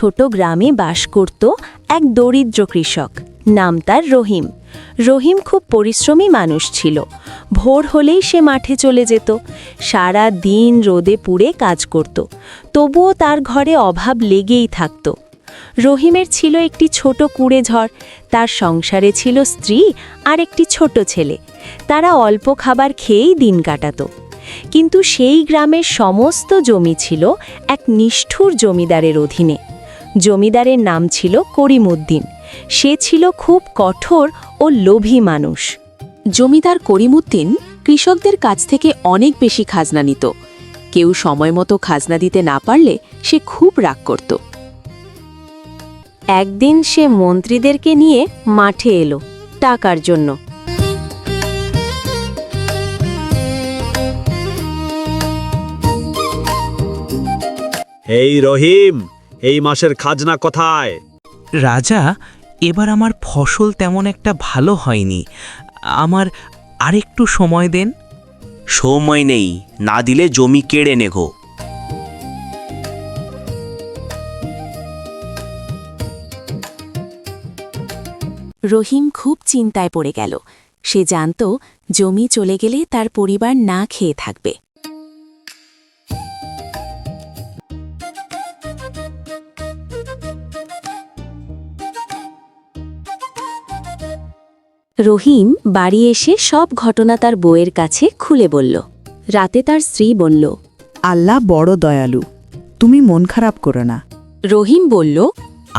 ছোট গ্রামে বাস করত এক দরিদ্র কৃষক, নাম তার রহিম। রহিম খুব পরিশ্রমী মানুষ ছিল। ভোর হলেই সে মাঠে চলে যেত, সারা দিন রোদে পুড়ে কাজ করত। তবুও তার ঘরে অভাব লেগেই থাকত। রহিমের ছিল একটি ছোট কুঁড়েঘর, তার সংসারে ছিল স্ত্রী আর একটি ছোট ছেলে। তারা অল্প খাবার খেয়েই দিন কাটাত। কিন্তু সেই গ্রামের সমস্ত জমি ছিল এক নিষ্ঠুর জমিদারের অধীনে। জমিদারের নাম ছিল করিমউদ্দিন। সে ছিল খুব কঠোর ও লোভী মানুষ। জমিদার করিমউদ্দিন কৃষকদের কাছ থেকে অনেক বেশি খাজনা নিত। কেউ সময় মতো খাজনা দিতে না পারলে সে খুব রাগ করত। একদিন সে মন্ত্রীদেরকে নিয়ে মাঠে এলো টাকার জন্য। এই রহিম, এই মাসের খাজনা কোথায়? রাজা, এবার আমার ফসল তেমন একটা ভালো হয়নি, আমার আরেকটু সময় দেন। সময় নেই, না দিলে জমি কেড়ে নেগো। রহিম খুব চিন্তায় পড়ে গেল। সে জানত জমি চলে গেলে তার পরিবার না খেয়ে থাকবে। রহিম বাড়ি এসে সব ঘটনা তার বউয়ের কাছে খুলে বলল। রাতে তার স্ত্রী বলল, আল্লাহ বড় দয়ালু, তুমি মন খারাপ করো না। রহিম বলল,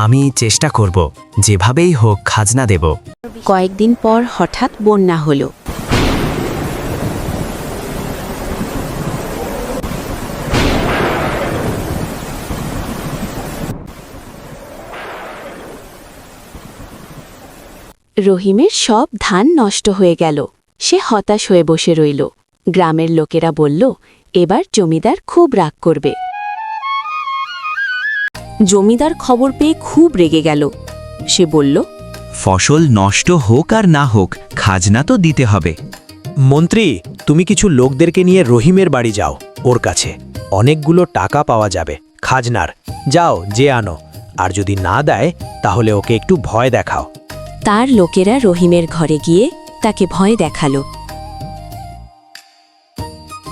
আমি চেষ্টা করব, যেভাবেই হোক খাজনা দেব। কয়েকদিন পর হঠাৎ বন্যা হলো। রহিমের সব ধান নষ্ট হয়ে গেল। সে হতাশ হয়ে বসে রইল। গ্রামের লোকেরা বলল, এবার জমিদার খুব রাগ করবে। জমিদার খবর পেয়ে খুব রেগে গেল। সে বলল, ফসল নষ্ট হোক আর না হোক, খাজনা তো দিতে হবে। মন্ত্রী, তুমি কিছু লোকদেরকে নিয়ে রহিমের বাড়ি যাও, ওর কাছে অনেকগুলো টাকা পাওয়া যাবে খাজনার। যাও, যে আনো, আর যদি না দেয় তাহলে ওকে একটু ভয় দেখাও। তার লোকেরা রহিমের ঘরে গিয়ে তাকে ভয় দেখালো।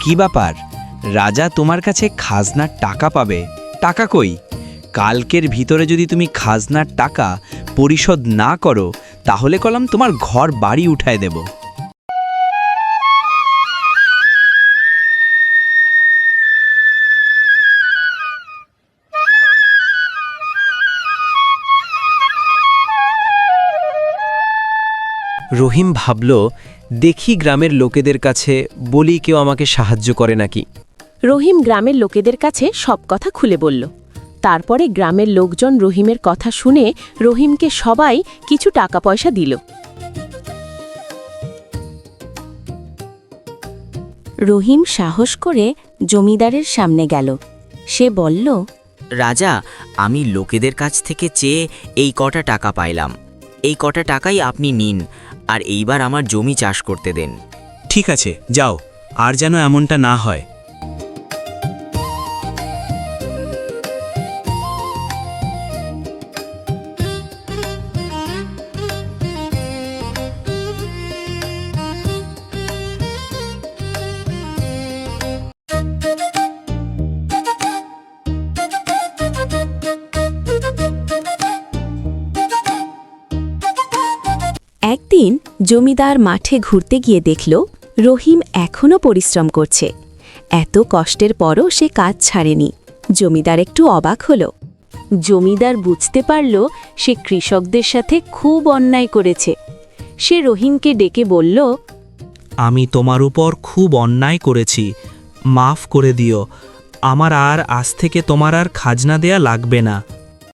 কি ব্যাপার, রাজা তোমার কাছে খাজনার টাকা পাবে? টাকা কই? কালকের ভিতরে যদি তুমি খাজনার টাকা পরিশোধ না করো, তাহলে কলাম তোমার ঘর বাড়ি উঠায় দেব। রহিম ভাবল, দেখি গ্রামের লোকেদের কাছে বলি কেউ আমাকে সাহায্য করে নাকি। রহিম গ্রামের লোকেদের কাছে সব কথা খুলে বলল। তারপরে গ্রামের লোকজন রহিমের কথা শুনে রহিমকে সবাই কিছু টাকা পয়সা দিল। রহিম সাহস করে জমিদারের সামনে গেল। সে বলল, রাজা, আমি লোকেদের কাছ থেকে চেয়ে এই কটা টাকা পাইলাম। এই কটা টাকাই আপনি নিন, আর এইবার আমার জমি চাষ করতে দেন। ঠিক আছে, যাও, আর যেন এমনটা না হয়। একদিন জমিদার মাঠে ঘুরতে গিয়ে দেখল রহিম এখনও পরিশ্রম করছে। এত কষ্টের পরও সে কাজ ছাড়েনি। জমিদার একটু অবাক হল। জমিদার বুঝতে পারল সে কৃষকদের সাথে খুব অন্যায় করেছে। সে রহিমকে ডেকে বলল, আমি তোমার উপর খুব অন্যায় করেছি, মাফ করে দিও। আমার আর আজ থেকে তোমার আর খাজনা দেয়া লাগবে না।